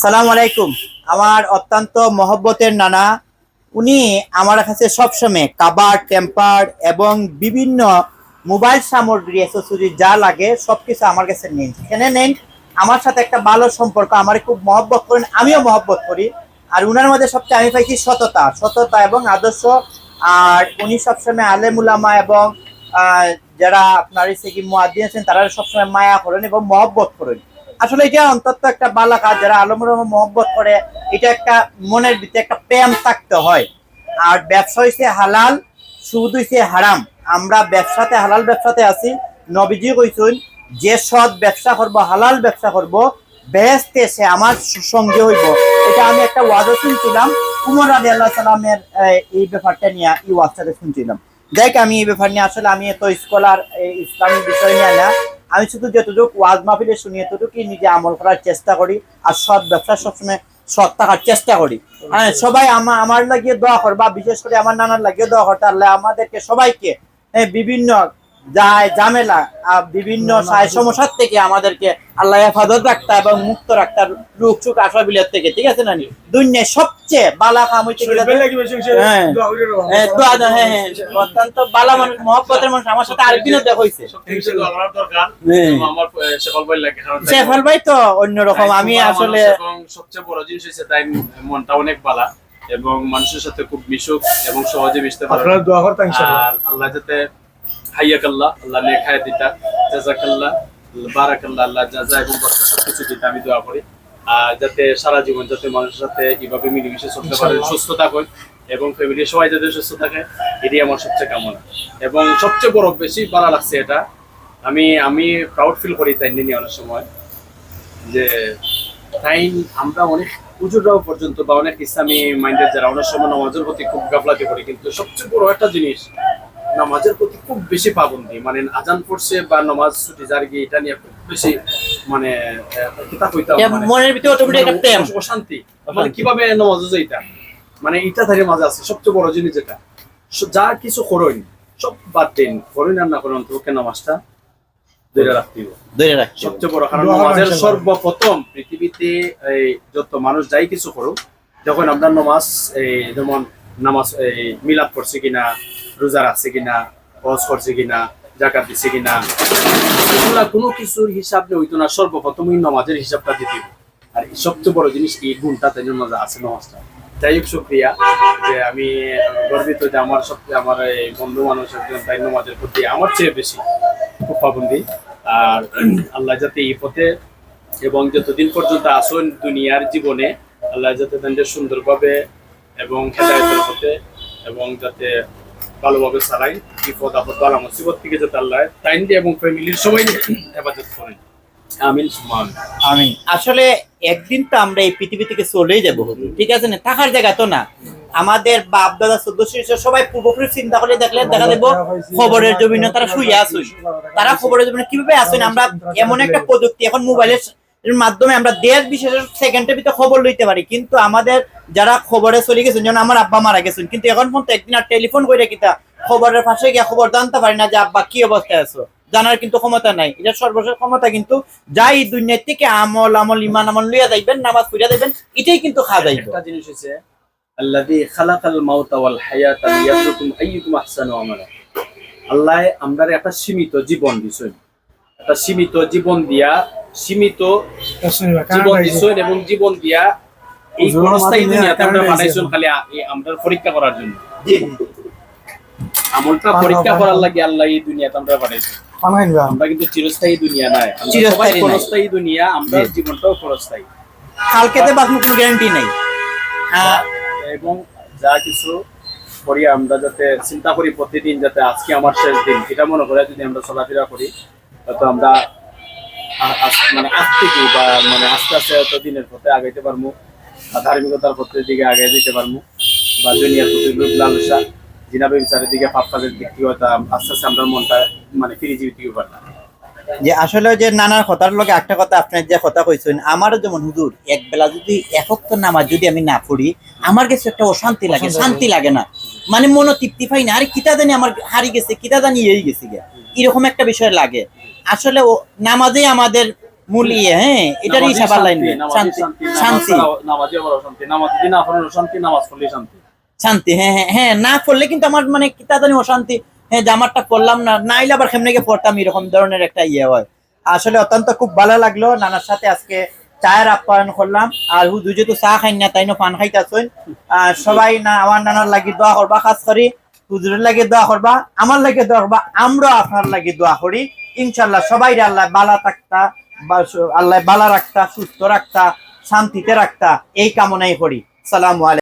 সালাম আলাইকুম। আমার অত্যন্ত মহব্বতের নানা, উনি আমার কাছে সবসময় কাবার টেম্পার এবং বিভিন্ন মোবাইল সামগ্রী অ্যাসেসরি যা লাগে সবকিছু আমার কাছে নেন, এখানে নেন। আমার সাথে একটা ভালো সম্পর্ক, আমার খুব মহব্বত করেন, আমিও মহব্বত করি। আর উনার মধ্যে সবচেয়ে আমি পাইছি সততা, সততা এবং আদর্শ। আর উনি সবসময় আলেম উলামা এবং যারা আপনার কি মুয়াদ্দিন আছেন তারা সবসময় মায়া করেন এবং মহব্বত করেন। আসলে এটা অন্তত একটা বালা কাজ, যারা আলমের মহব্বত করে, এটা একটা মনের ভিতরে একটা প্রেম থাকতে হয়। আর ব্যবসা হইছে হালাল, সুদ হইছে হারাম। আমরা ব্যবসাতে হালাল ব্যবসাতে আছি। নবীজি কইছেন যে সৎ ব্যবসা করব, হালাল ব্যবসা করব, বেহেশতে সে আমার সঙ্গে হইব। এটা আমি একটা ওয়াজও শুনছিলাম, উমর রাদিয়াল্লাহু সাল্লামের এই ব্যাপারটা নিয়ে এই ওয়াজটাতে শুনছিলাম। দেখ আমি এই ব্যাপার নিয়ে আসলে আমি এত স্কলার ইসলামিক বিষয় নিয়ে না, আমি শুধু যতটুকু ওয়াজ মাহফিলে শুনি এতটুকুই নিজে আমল করার চেষ্টা করি। আর সৎ ব্যবসা সবসময় সৎ থাকার চেষ্টা করি। হ্যাঁ, সবাই আমার লাগিয়ে দোয়া করবা, বিশেষ করে আমার নানার লাগিয়ে দোয়া করতে। আল্লাহ আমাদেরকে সবাইকে বিভিন্ন ঝামেলা, বিভিন্ন সমস্যার থেকে আমাদেরকে আল্লাহ হেফাজত রাখতা এবং মুক্ত রাখতা, রোগ সুখ আশা বিলাত থেকে। ঠিক আছে না? দুনিয়ায় সবচেয়ে বালা কাম হইতে গেলে অত্যন্ত বালা মানুষ, মহব্বতের মানুষ। আমার সাথে আরেকদিনও দেখা হয়েছে শেফাল ভাই, তো অন্যরকম। আমি আসলে সবচেয়ে বড় জিনিস হচ্ছে তাই মনটা অনেক বালা এবং মানুষের সাথে খুব মিশুক এবং সহজে মিশতে পারে। আর আল্লাহ যাতে হাইয়াকাল্লাহ, আল্লাহ নেক হায়াত দিতা, জাযাকাল্লাহ, বারাকাল্লাহ, আল্লাহ জাযা এবং বরকত সবকিছু দিতে আমি দোয়া করি। আর যাতে সারা জীবন যাতে মানুষের সাথে এইভাবে মিলেমিশে চলতে পারে, সুস্থ থাকুন এবং ফ্যামিলির সবাই যাতে সুস্থ থাকে, এটাই আমার সবচেয়ে কামনা। এবং সবচেয়ে বড় বেশি ভালো লাগছে এটা, আমি প্রাউড ফিল করি তাই নিয়ে অনেক সময় যে তাই আমরা অনেক হুজুররাও পর্যন্ত বা অনেক ইসলামী মাইন্ডের যারা অনেক সময় নামাজের প্রতি খুব গাফলাতি করি, কিন্তু সবচেয়ে বড় একটা জিনিস নামাজের প্রতি খুব বেশি পাবন্দি। মানে আজান পড়ছে বা নামাজ ছুটি যার গিয়ে এটা নিয়ে খুব বেশি মানে মনের ভিতরে অটোমেটিক একটা প্রেম, অশান্তি। মানে কিভাবে নামাজ যাইতা, মানে এটা থেকে মাঝে আছে সবচেয়ে বড় জিনিস যেটা যা কিছু করুন সব বাদ দিন, করুন আর না করুন, অন্তপক্ষে নামাজটা ধরে রাখতে হবে সবচেয়ে বড়। কারণ নামাজের সর্বপ্রথম পৃথিবীতে যত মানুষ যাই কিছু করুক, যখন আমরা নামাজ যেমন নামাজ মিলাদ পড়ছে কিনা, রোজা রাখছে কিনা, হজ করছে কিনা, যাকাত দিচ্ছে কিনা, এগুলা কোনো কিছুর হিসাব হইতো না, সর্বপ্রথমই নামাজের হিসাবটা দিতে হবে। আর সবচেয়ে বড় জিনিস এই গুণটা তাই জন্য আছে নামাজটা। যাই হোক, শুক্রিয়া যে আমি গর্বিত যে আমার সবচেয়ে আমার এই বন্ধু মানুষ একজন তাই নামাজের প্রতি আমার চেয়ে বেশি খুব পাবন্দি। আর আল্লাহ যাতে এই পথে এবং যতদিন পর্যন্ত আসুন দুনিয়ার জীবনে, আল্লাহ যাতে তাদের সুন্দরভাবে এবং হেদায়েতের পথে এবং যাতে ভালোভাবে চালাই, বিপদ আপদ বালা মুসিবত থেকে যাতে আল্লাহ টাইম দিয়ে এবং ফ্যামিলির সবাই হেফাজত করেন। আমিন সুবহান আমিন। আসলে একদিন তো আমরা এই পৃথিবী থেকে চলেই যাবো, ঠিক আছে না? থাকার জায়গা তো না। আমাদের বাপ দাদা 1400 সবাই পূর্বপুরুষ চিন্তা করে দেখলে দেখা দেবো খবরের জমিনে তারা শুয়ে আসুন। তারা খবরের জমিনে কিভাবে আসুন? আমরা এমন একটা প্রযুক্তি এখন মোবাইলের মাধ্যমে আমরা দেশ বিশেষের সেকেন্ডের ভিতরে খবর লইতে পারি, কিন্তু আমাদের যারা খবরে চলে গেছেন, যেমন আমার আব্বা মারা গেছেন, কিন্তু এখন পর্যন্ত একদিন আর টেলিফোন করে কিতা খবরের পাশে গিয়ে খবর জানতে পারি না যে আব্বা কি অবস্থায় আছো, জানার কিন্তু ক্ষমতা নাই। এটা সর্বশেষ ক্ষমতা কিন্তু যাই দুনিয়ার থেকে আমল ইমান আমল লইয়া যাইবেন, নামাজ পড়িয়া যাইবেন, এটাই কিন্তু খাওয়া যাইবে। একটা জিনিস হচ্ছে আল্লাযী খালাকাল মাউতা ওয়াল হায়াতা লিয়াবলুকুম আইয়ুকুম আহসানু আমালা। আল্লাহ আমরারে একটা সীমিত জীবন দিছেন, একটা সীমিত জীবন দিয়া সীমিত জীবন দিছেন এবং জীবন দিয়া এই অবস্থায় দুনিয়াতে আমরা বানাইছেন খালি আমরা পরীক্ষা করার জন্য। আমলটা পরীক্ষা করার লাগি আল্লাহ এই দুনিয়াতে আমরা বানাইছেন। আমরা কিন্তু চিরস্থায়ী দুনিয়া নাই, সবাই ক্ষণস্থায়ী দুনিয়া, আমরা জীবনটাও ক্ষণস্থায়ী। কালকেতে বাঁচবো কোনো গ্যারান্টি নাই। এবং যা কিছু করি আমরা যাতে চিন্তা করি প্রতিদিন যাতে আজকে আমার শেষ দিন, এটা মনে করে যদি আমরা চলাফেরা করি তত আমরা মানে আজ থেকে বা মানে আস্তে আস্তে হয়তো দিনের পথে আগাইতে পারবো, ধার্মিকতার পথের দিকে আগাই দিতে পারবো, বা দুনিয়ার প্রতি লোভ লালসা জিনাবে বিচারের দিকে পাপ কাজের দিক থেকে হয়তো আস্তে আস্তে আমরা মনটা মানে ফিরে জীবিত পারলাম। যে আসলে যে নানার কথার লগে একটা কথা আপনার যে কথা কইছেন, আমারও যেমন হুজুর এক বেলা যদি একক নামাজ যদি আমি না পড়ি, আমার কাছে একটা অশান্তি লাগে, শান্তি লাগে না, মানে মনো তৃপ্তি পাই না। আরে কিতা জানি আমার হারিয়ে গেছে, কিতা জানি এই গেছে, এরকম একটা বিষয় লাগে। আসলে নামাজেই আমাদের মূলিয়ে, হ্যাঁ এটারই নামাজি সাবার লাইন শান্তি, নামাজি শান্তি, শান্তি নামাজি আবার শান্তি, নামাজ যদি না পড়েন শান্তি, নামাজ পড়লে শান্তি। শান্তি, হ্যাঁ হ্যাঁ হ্যাঁ, না করলে কিন্তু আমার মানে কিতা জানি অশান্তি, হ্যাঁ জামারটা করলাম না, নাইলে আবার কেমনে গিয়ে পড়তাম, এরকম ধরনের একটা ইয়ে হয়। আসলে অত্যন্ত খুব ভালো লাগলো নানার সাথে আজকে চায়ের আপ্যায়ন করলাম। আর হুজুর যেহেতু চা খাই না, তাই না পান খাইতেছেন। সবাই না আমার নানার লাগি দোয়া করবা, খাস করি হুজুরের লাগে দোয়া করবা, আমার লাগে দোয়া করবা, আমরা আপনার লাগে দোয়া করি। ইনশাল্লাহ সবাই আল্লাহ বালা থাকতা, আল্লাহ বালা রাখতা, সুস্থ রাখতা, শান্তিতে রাখতা, এই কামনাই করি। সালামু আলাইকুম।